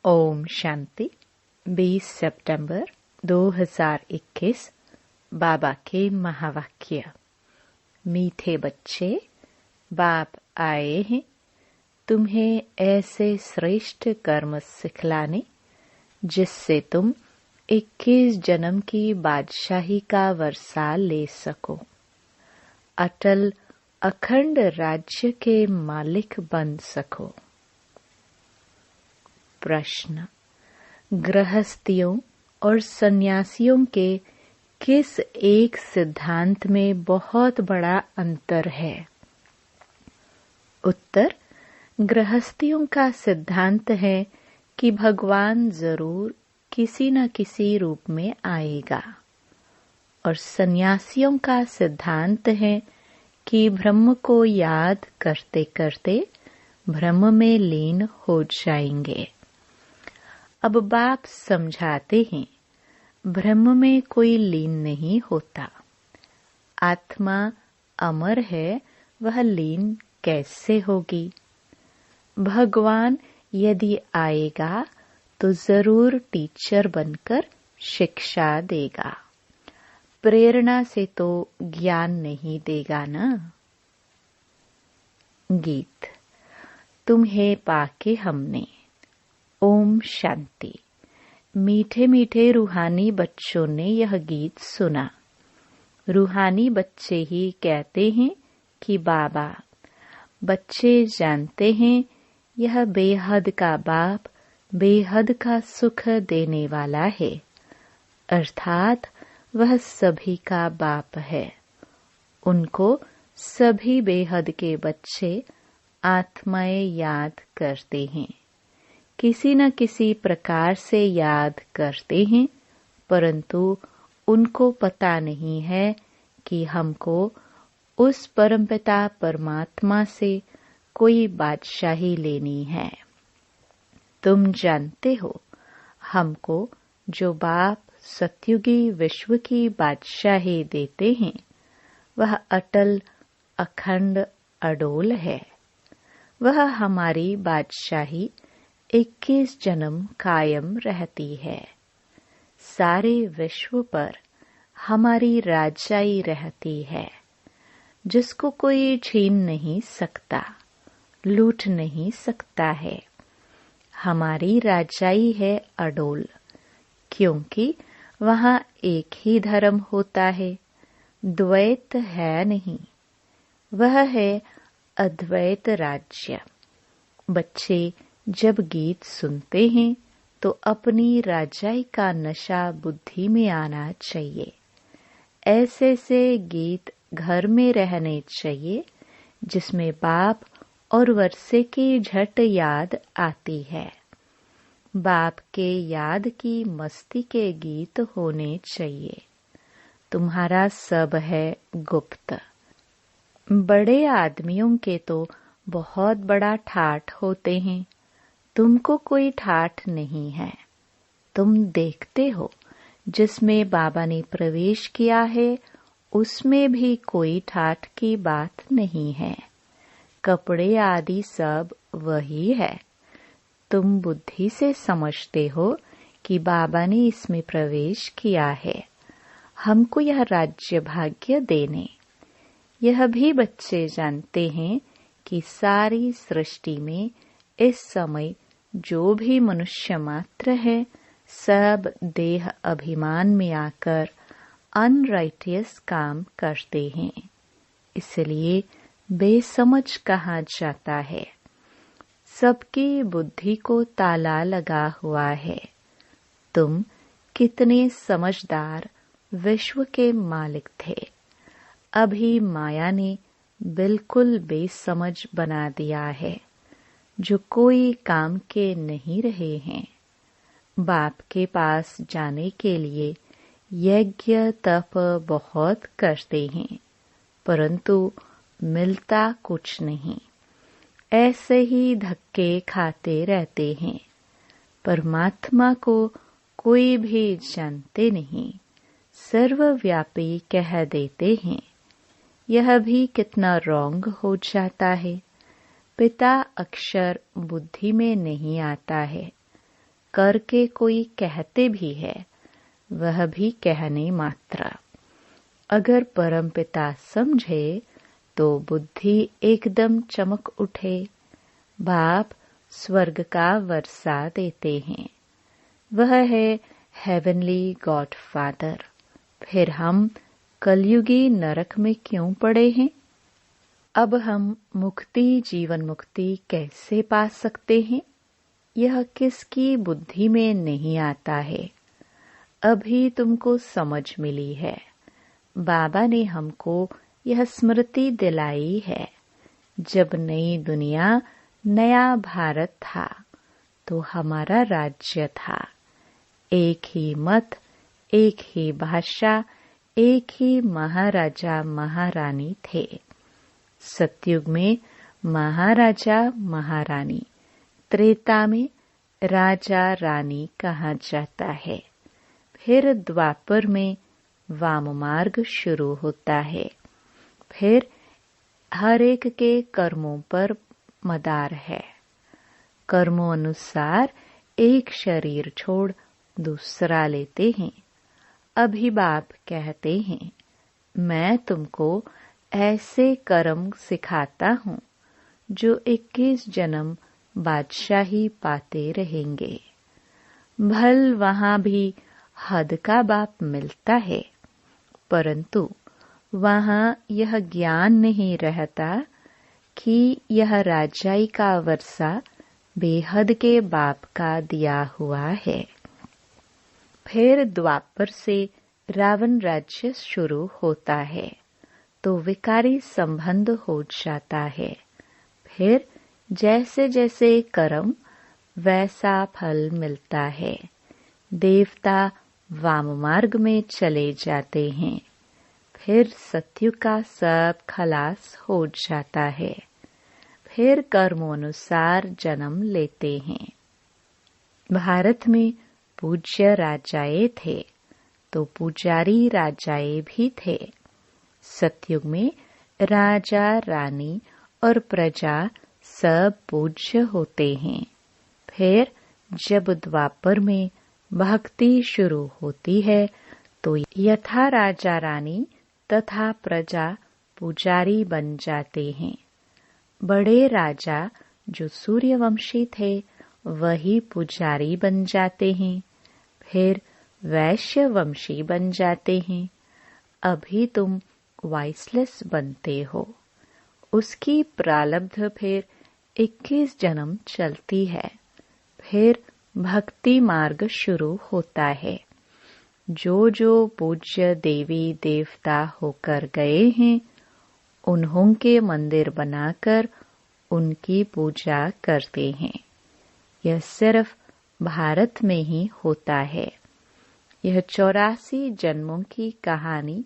ओम शांति। 20 सितंबर 2021 बाबा के महावाक्य। मीठे बच्चे, बाप आए हैं तुम्हें ऐसे श्रेष्ठ कर्म सिखलाने जिससे तुम 21 जन्म की बादशाही का वर्षा ले सको, अटल अखंड राज्य के मालिक बन सको। प्रश्न: गृहस्थियों और सन्यासियों के किस एक सिद्धांत में बहुत बड़ा अंतर है? उत्तर: गृहस्थियों का सिद्धांत है कि भगवान जरूर किसी न किसी रूप में आएगा, और सन्यासियों का सिद्धांत है कि ब्रह्म को याद करते करते ब्रह्म में लीन हो जाएंगे। अब बाप समझाते हैं, ब्रह्म में कोई लीन नहीं होता। आत्मा अमर है, वह लीन कैसे होगी? भगवान यदि आएगा तो जरूर टीचर बनकर शिक्षा देगा, प्रेरणा से तो ज्ञान नहीं देगा ना। गीत। तुम्हें पाके हमने। ओम शांति। मीठे मीठे रूहानी बच्चों ने यह गीत सुना। रूहानी बच्चे ही कहते हैं कि बाबा, बच्चे जानते हैं यह बेहद का बाप बेहद का सुख देने वाला है, अर्थात वह सभी का बाप है। उनको सभी बेहद के बच्चे आत्माएं याद करते हैं, किसी न किसी प्रकार से याद करते हैं, परंतु उनको पता नहीं है कि हमको उस परमपिता परमात्मा से कोई बादशाही लेनी है। तुम जानते हो, हमको जो बाप सत्युगी विश्व की बादशाही देते हैं वह अटल अखंड अडोल है। वह हमारी बादशाही 21 जन्म कायम रहती है। सारे विश्व पर हमारी राजाई रहती है, जिसको कोई छीन नहीं सकता, लूट नहीं सकता है। हमारी राजाई है अडोल, क्योंकि वहाँ एक ही धर्म होता है, द्वैत है नहीं। वह है अद्वैत राज्य। बच्चे जब गीत सुनते हैं तो अपनी राजाई का नशा बुद्धि में आना चाहिए। ऐसे से गीत घर में रहने चाहिए जिसमें बाप और वर्षे की झट याद आती है। बाप के याद की मस्ती के गीत होने चाहिए। तुम्हारा सब है गुप्त। बड़े आदमियों के तो बहुत बड़ा ठाठ होते हैं, तुमको कोई ठाठ नहीं है। तुम देखते हो जिसमें बाबा ने प्रवेश किया है उसमें भी कोई ठाठ की बात नहीं है। कपड़े आदि सब वही है। तुम बुद्धि से समझते हो कि बाबा ने इसमें प्रवेश किया है, हमको यह राज्य भाग्य देने। यह भी बच्चे जानते हैं कि सारी सृष्टि में इस समय जो भी मनुष्य मात्र है, सब देह अभिमान में आकर अनराइटियस काम करते हैं, इसलिए बेसमझ कहा जाता है। सबकी बुद्धि को ताला लगा हुआ है। तुम कितने समझदार विश्व के मालिक थे, अभी माया ने बिल्कुल बेसमझ बना दिया है, जो कोई काम के नहीं रहे हैं। बाप के पास जाने के लिए यज्ञ तप बहुत करते हैं, परंतु मिलता कुछ नहीं। ऐसे ही धक्के खाते रहते हैं। परमात्मा को कोई भी जानते नहीं, सर्वव्यापी कह देते हैं। यह भी कितना रॉन्ग हो जाता है। पिता अक्षर बुद्धि में नहीं आता है, करके कोई कहते भी है वह भी कहने मात्र। अगर परमपिता समझे तो बुद्धि एकदम चमक उठे। बाप स्वर्ग का वर्षा देते हैं, वह है हेवनली गॉड फादर। फिर हम कलयुगी नरक में क्यों पड़े हैं? अब हम मुक्ति, जीवन मुक्ति कैसे पा सकते हैं? यह किसकी बुद्धि में नहीं आता है। अभी तुमको समझ मिली है। बाबा ने हमको यह स्मृति दिलाई है। जब नई दुनिया, नया भारत था तो हमारा राज्य था। एक ही मत, एक ही भाषा, एक ही महाराजा महारानी थे। सतयुग में महाराजा महारानी, त्रेता में राजा रानी कहा जाता है। फिर द्वापर में वाम मार्ग शुरू होता है। फिर हर एक के कर्मों पर मदार है। कर्मों अनुसार एक शरीर छोड़ दूसरा लेते हैं। अभी बाप कहते हैं, मैं तुमको ऐसे कर्म सिखाता हूँ जो 21 जन्म बादशाही पाते रहेंगे। भल वहाँ भी हद का बाप मिलता है, परंतु वहाँ यह ज्ञान नहीं रहता कि यह राजाई का वर्षा बेहद के बाप का दिया हुआ है। फिर द्वापर से रावण राज्य शुरू होता है तो विकारी संबंध हो जाता है। फिर जैसे जैसे कर्म वैसा फल मिलता है। देवता वाम मार्ग में चले जाते हैं। फिर सत्युग का सब खलास हो जाता है। फिर कर्मोनुसार जन्म लेते हैं। भारत में पूज्य राजाए थे तो पुजारी राजाए भी थे। सतयुग में राजा रानी और प्रजा सब पूज्य होते हैं। फिर जब द्वापर में भक्ति शुरू होती है तो यथा राजा रानी तथा प्रजा पुजारी बन जाते हैं। बड़े राजा जो सूर्यवंशी थे वही पुजारी बन जाते हैं। फिर वैश्य वंशी बन जाते हैं। अभी तुम वाइसलेस बनते हो। उसकी प्रारब्ध फिर 21 जन्म चलती है। फिर भक्ति मार्ग शुरू होता है। जो जो पूज्य देवी देवता होकर गए हैं उन्हों के मंदिर बनाकर उनकी पूजा करते हैं। यह सिर्फ भारत में ही होता है। यह 84 जन्मों की कहानी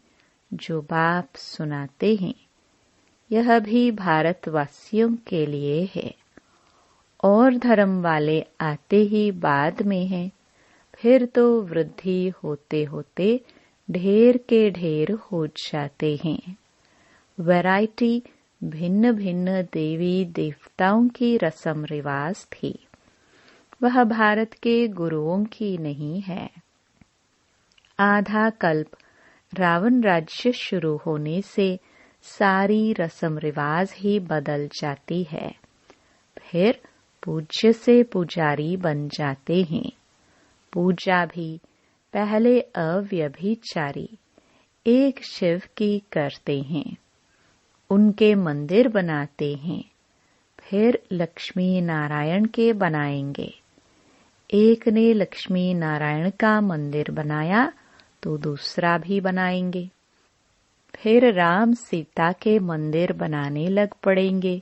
जो बाप सुनाते हैं यह भी भारतवासियों के लिए है। और धर्म वाले आते ही बाद में हैं। फिर तो वृद्धि होते होते ढेर के ढेर हो जाते हैं। वैरायटी भिन्न भिन्न देवी देवताओं की रस्म रिवाज थी, वह भारत के गुरुओं की नहीं है। आधा कल्प रावण राज्य शुरू होने से सारी रस्म रिवाज ही बदल जाती है। फिर पूज्य से पुजारी बन जाते हैं। पूजा भी पहले अव्यभिचारी एक शिव की करते हैं, उनके मंदिर बनाते हैं। फिर लक्ष्मी नारायण के बनाएंगे। एक ने लक्ष्मी नारायण का मंदिर बनाया तो दूसरा भी बनाएंगे। फिर राम सीता के मंदिर बनाने लग पड़ेंगे।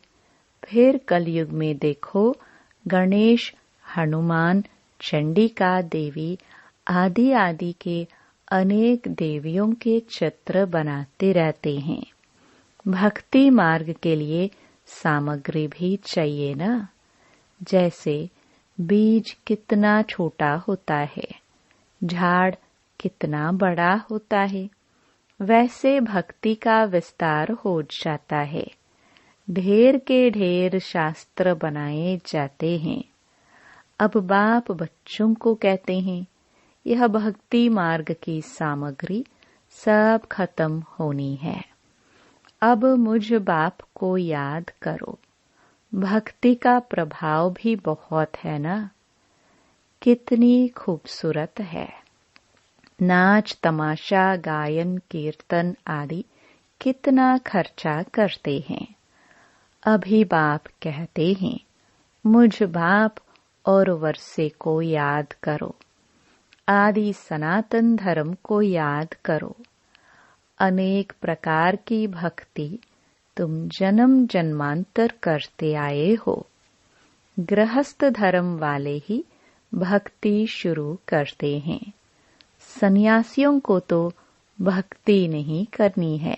फिर कलयुग में देखो गणेश, हनुमान, चंडिका देवी आदि आदि के अनेक देवियों के चित्र बनाते रहते हैं। भक्ति मार्ग के लिए सामग्री भी चाहिए ना। जैसे बीज कितना छोटा होता है, झाड़ कितना बड़ा होता है, वैसे भक्ति का विस्तार हो जाता है। ढेर के ढेर शास्त्र बनाए जाते हैं। अब बाप बच्चों को कहते हैं, यह भक्ति मार्ग की सामग्री सब खत्म होनी है। अब मुझ बाप को याद करो। भक्ति का प्रभाव भी बहुत है ना। कितनी खूबसूरत है। नाच तमाशा गायन कीर्तन आदि कितना खर्चा करते हैं। अभी बाप कहते हैं, मुझ बाप और वर्षे को याद करो। आदि सनातन धर्म को याद करो। अनेक प्रकार की भक्ति तुम जन्म जन्मांतर करते आए हो। गृहस्थ धर्म वाले ही भक्ति शुरू करते हैं। सन्यासियों को तो भक्ति नहीं करनी है।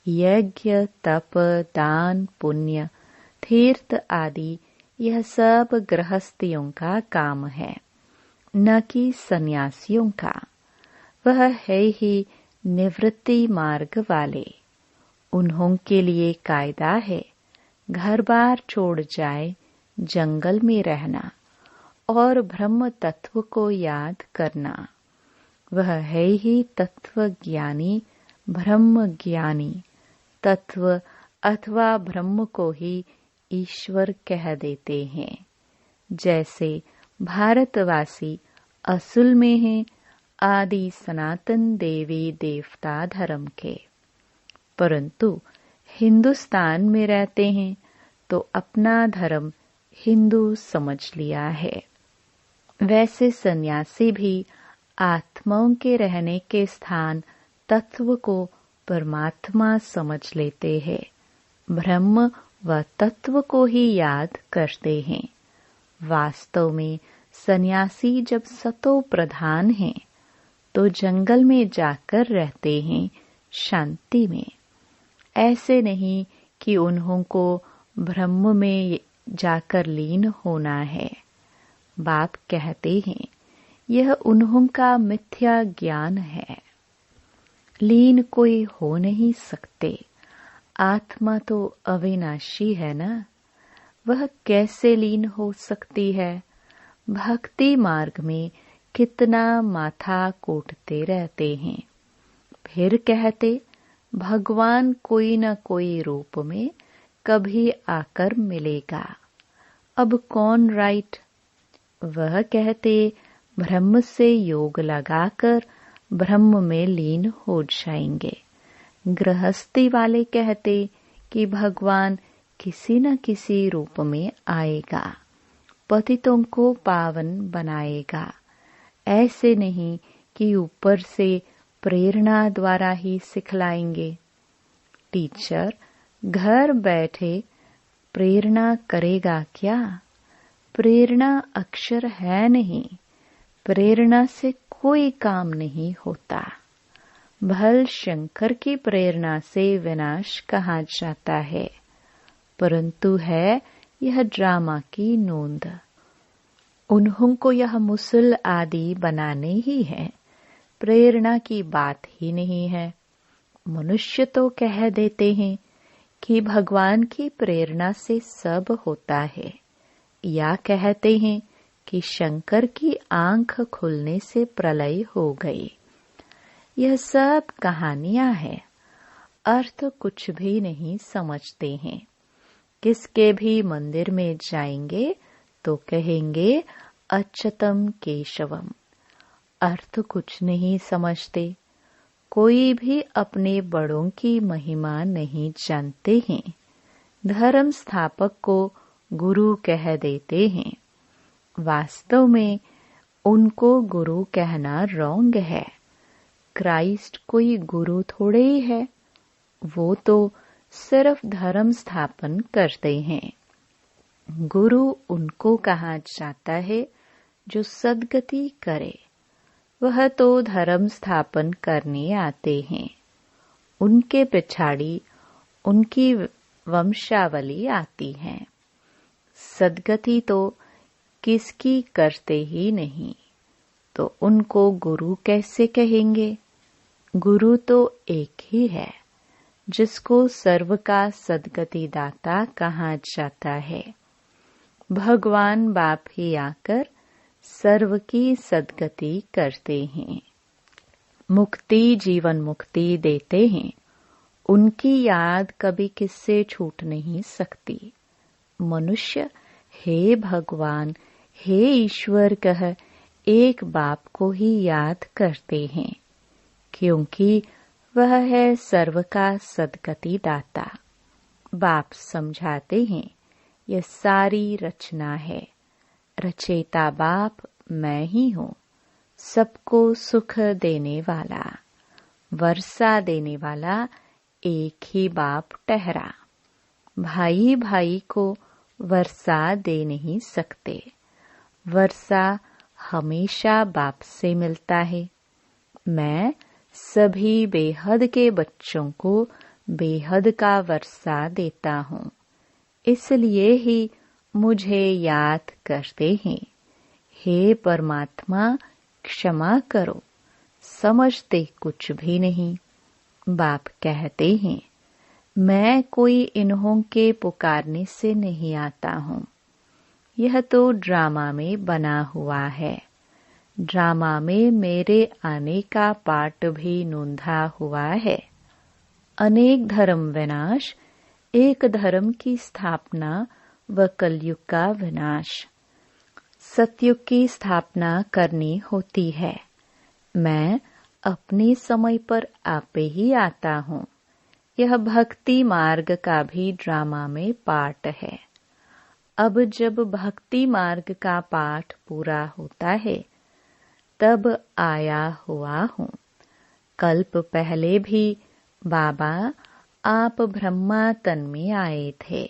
यज्ञ तप दान पुण्य तीर्थ आदि यह सब गृहस्थियों का काम है, न कि सन्यासियों का। वह है ही निवृत्ति मार्ग वाले। उन्हों के लिए कायदा है, घर बार छोड़ जाए जंगल में रहना और ब्रह्म तत्व को याद करना। वह है ही तत्व ज्ञानी ब्रह्म ज्ञानी। तत्व अथवा ब्रह्म को ही ईश्वर कह देते हैं। जैसे भारतवासी असल में हैं आदि सनातन देवी देवता धर्म के, परंतु हिंदुस्तान में रहते हैं तो अपना धर्म हिंदू समझ लिया है। वैसे सन्यासी भी आत्माओं के रहने के स्थान तत्व को परमात्मा समझ लेते हैं। ब्रह्म व तत्व को ही याद करते हैं। वास्तव में सन्यासी जब सतो प्रधान हैं तो जंगल में जाकर रहते हैं शांति में। ऐसे नहीं कि उन्हों को ब्रह्म में जाकर लीन होना है। बाप कहते हैं, यह उन्हों का मिथ्या ज्ञान है। लीन कोई हो नहीं सकते। आत्मा तो अविनाशी है ना, वह कैसे लीन हो सकती है। भक्ति मार्ग में कितना माथा कोटते रहते हैं। फिर कहते, भगवान कोई न कोई रूप में कभी आकर मिलेगा। अब कौन राइट? वह कहते, ब्रह्म से योग लगाकर ब्रह्म में लीन हो जाएंगे। गृहस्थी वाले कहते कि भगवान किसी न किसी रूप में आएगा, पतितों को पावन बनाएगा। ऐसे नहीं कि ऊपर से प्रेरणा द्वारा ही सिखलाएंगे। टीचर घर बैठे प्रेरणा करेगा क्या? प्रेरणा अक्षर है नहीं। प्रेरणा से कोई काम नहीं होता। भल शंकर की प्रेरणा से विनाश कहा जाता है, परंतु है यह ड्रामा की नोंद। उन्हों को यह मुसल आदि बनाने ही है, प्रेरणा की बात ही नहीं है। मनुष्य तो कह देते हैं कि भगवान की प्रेरणा से सब होता है, या कहते हैं कि शंकर की आंख खुलने से प्रलय हो गई। यह सब कहानियां हैं, अर्थ कुछ भी नहीं समझते हैं। किसके भी मंदिर में जाएंगे तो कहेंगे अच्युतम केशवम, अर्थ कुछ नहीं समझते। कोई भी अपने बड़ों की महिमा नहीं जानते हैं। धर्म स्थापक को गुरु कह देते हैं। वास्तव में उनको गुरु कहना रॉन्ग है। क्राइस्ट कोई गुरु थोड़े ही है, वो तो सिर्फ धर्म स्थापन करते हैं। गुरु उनको कहा जाता है जो सद्गति करे। वह तो धर्म स्थापन करने आते हैं। उनके पिछाड़ी उनकी वंशावली आती है। सद्गति तो किसकी करते ही नहीं, तो उनको गुरु कैसे कहेंगे? गुरु तो एक ही है, जिसको सर्व का सद्गति दाता कहा जाता है। भगवान बाप ही आकर सर्व की सद्गति करते हैं, मुक्ति जीवन मुक्ति देते हैं। उनकी याद कभी किससे छूट नहीं सकती। मनुष्य हे भगवान हे ईश्वर कह एक बाप को ही याद करते हैं, क्योंकि वह है सर्व का सद्गति दाता। बाप समझाते हैं यह सारी रचना है, रचेता बाप मैं ही हूँ, सबको सुख देने वाला, वर्षा देने वाला एक ही बाप ठहरा। भाई भाई को वर्षा दे नहीं सकते, वर्षा हमेशा बाप से मिलता है। मैं सभी बेहद के बच्चों को बेहद का वर्षा देता हूँ, इसलिए ही मुझे याद करते हैं। हे परमात्मा क्षमा करो, समझते कुछ भी नहीं। बाप कहते हैं मैं कोई इन्हों के पुकारने से नहीं आता हूँ, यह तो ड्रामा में बना हुआ है। ड्रामा में मेरे आने का पाठ भी नोंधा हुआ है। अनेक धर्म विनाश, एक धर्म की स्थापना व कलयुग का विनाश। सतयुग की स्थापना करनी होती है। मैं अपने समय पर आपे ही आता हूँ। यह भक्ति मार्ग का भी ड्रामा में पाठ है। अब जब भक्ति मार्ग का पाठ पूरा होता है तब आया हुआ हूँ। कल्प पहले भी बाबा आप ब्रह्मा तन में आए थे।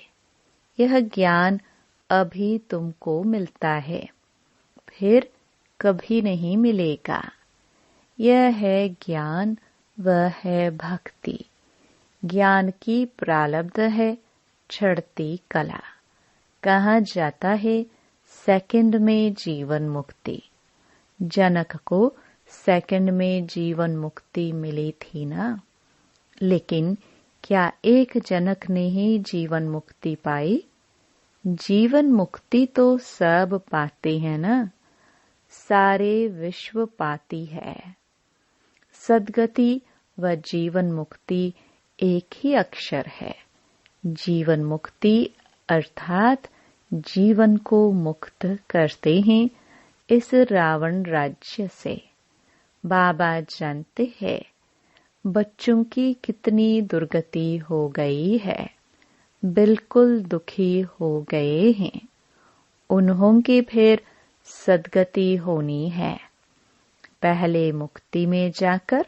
यह ज्ञान अभी तुमको मिलता है, फिर कभी नहीं मिलेगा। यह है ज्ञान, वह है भक्ति। ज्ञान की प्रारब्ध है चढ़ती कला। कहा जाता है सेकंड में जीवन मुक्ति। जनक को सेकंड में जीवन मुक्ति मिली थी ना, लेकिन क्या एक जनक ने ही जीवन मुक्ति पाई? जीवन मुक्ति तो सब पाते हैं ना, सारे विश्व पाती है। सद्गति व जीवन मुक्ति एक ही अक्षर है। जीवन मुक्ति अर्थात जीवन को मुक्त करते हैं इस रावण राज्य से। बाबा जानते हैं बच्चों की कितनी दुर्गति हो गई है, बिल्कुल दुखी हो गए हैं। उन्हों की फिर सद्गति होनी है। पहले मुक्ति में जाकर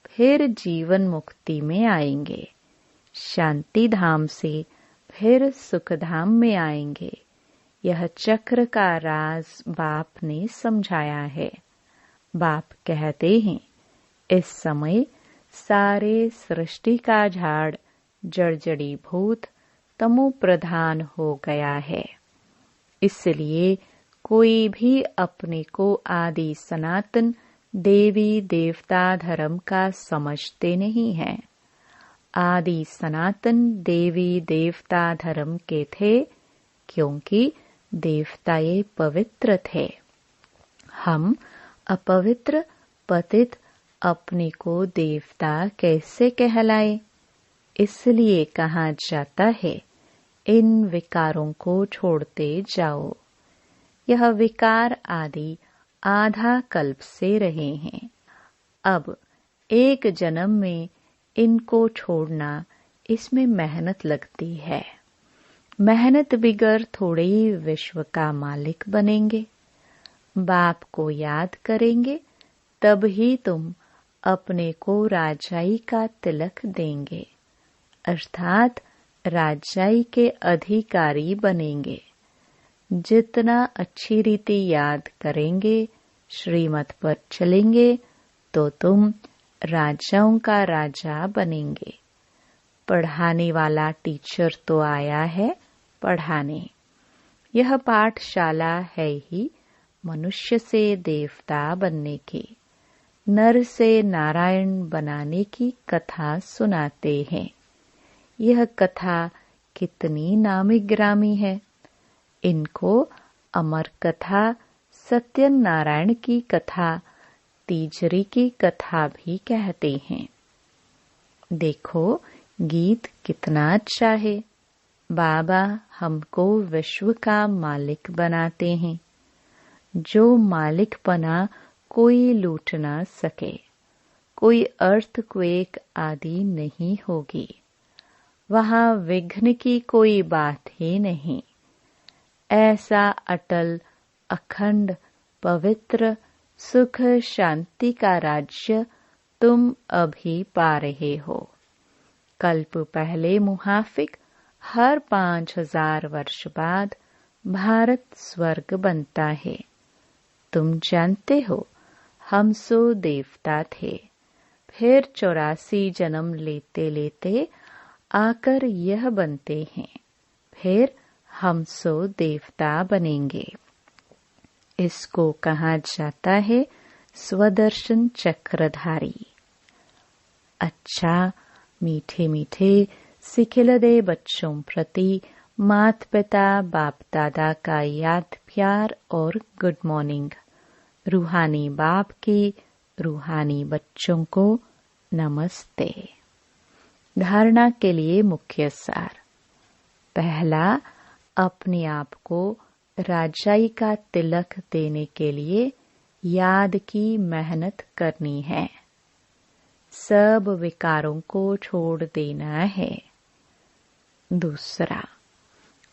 फिर जीवन मुक्ति में आएंगे, शांति धाम से फिर सुख धाम में आएंगे। यह चक्र का राज बाप ने समझाया है। बाप कहते हैं इस समय सारे सृष्टि का झाड़ जड़जड़ी भूत तमो प्रधान हो गया है, इसलिए कोई भी अपने को आदि सनातन देवी देवता धर्म का समझते नहीं है। आदि सनातन देवी देवता धर्म के थे क्योंकि देवता ये पवित्र थे। हम अपवित्र पतित अपने को देवता कैसे कहलाए? इसलिए कहा जाता है इन विकारों को छोड़ते जाओ। यह विकार आदि आधा कल्प से रहे हैं। अब एक जन्म में इनको छोड़ना, इसमें मेहनत लगती है। मेहनत बिगर थोड़े ही विश्व का मालिक बनेंगे। बाप को याद करेंगे तब ही तुम अपने को राजाई का तिलक देंगे, अर्थात राजाई के अधिकारी बनेंगे। जितना अच्छी रीति याद करेंगे, श्रीमत पर चलेंगे, तो तुम राजाओं का राजा बनेंगे। पढ़ाने वाला टीचर तो आया है पढ़ाने। यह पाठशाला है ही मनुष्य से देवता बनने की, नर से नारायण बनाने की कथा सुनाते हैं। यह कथा कितनी नामी ग्रामी है। इनको अमर कथा, सत्यनारायण की कथा, तीजरी की कथा भी कहते हैं। देखो गीत कितना अच्छा है। बाबा हमको विश्व का मालिक बनाते हैं। जो मालिकपना कोई लूट ना सके, कोई अर्थक्वेक आदि नहीं होगी। वहाँ विघ्न की कोई बात ही नहीं। ऐसा अटल, अखंड, पवित्र, सुख शांति का राज्य तुम अभी पा रहे हो। कल्प पहले मुहाफिक हर 5000 वर्ष बाद भारत स्वर्ग बनता है। तुम जानते हो हम सो देवता थे, फिर 84 जन्म लेते लेते आकर यह बनते हैं, फिर हम सो देवता बनेंगे। इसको कहा जाता है स्वदर्शन चक्रधारी। अच्छा मीठे मीठे सिखिलदे बच्चों प्रति मात पिता बाप दादा का याद प्यार और गुड मॉर्निंग। रूहानी बाप की रूहानी बच्चों को नमस्ते। धारणा के लिए मुख्य सार। पहला, अपने आप को राजाई का तिलक देने के लिए याद की मेहनत करनी है। सब विकारों को छोड़ देना है। दूसरा,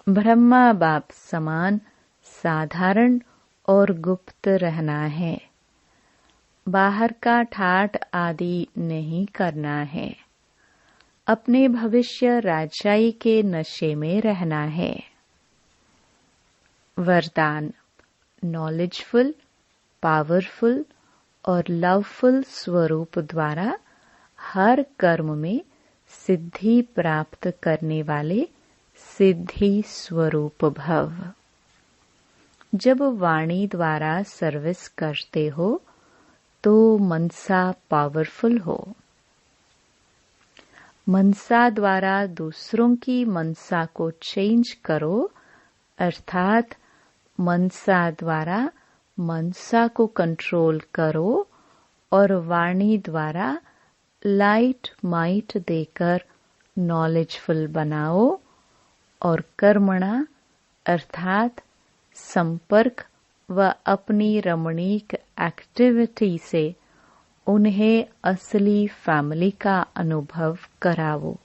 ब्रह्मा बाप समान साधारण और गुप्त रहना है। बाहर का ठाट आदि नहीं करना है। अपने भविष्य राजाई के नशे में रहना है। वरदान, नॉलेजफुल, पावरफुल और लवफुल स्वरूप द्वारा हर कर्म में सिद्धि प्राप्त करने वाले सिद्धि स्वरूप भव। जब वाणी द्वारा सर्विस करते हो तो मनसा पावरफुल हो। मनसा द्वारा दूसरों की मनसा को चेंज करो, अर्थात मनसा द्वारा मनसा को कंट्रोल करो और वाणी द्वारा लाइट माइट देकर नॉलेजफुल बनाओ और कर्मणा अर्थात संपर्क व अपनी रमणीक एक्टिविटी से उन्हें असली फैमिली का अनुभव कराओ।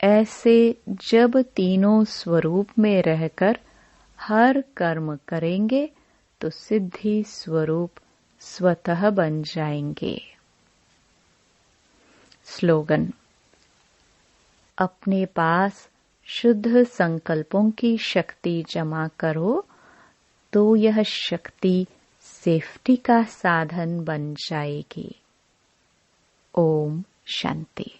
ऐसे जब तीनों स्वरूप में रहकर हर कर्म करेंगे तो सिद्धि स्वरूप स्वतः बन जाएंगे। स्लोगन, अपने पास शुद्ध संकल्पों की शक्ति जमा करो तो यह शक्ति सेफ्टी का साधन बन जाएगी। ओम शांति।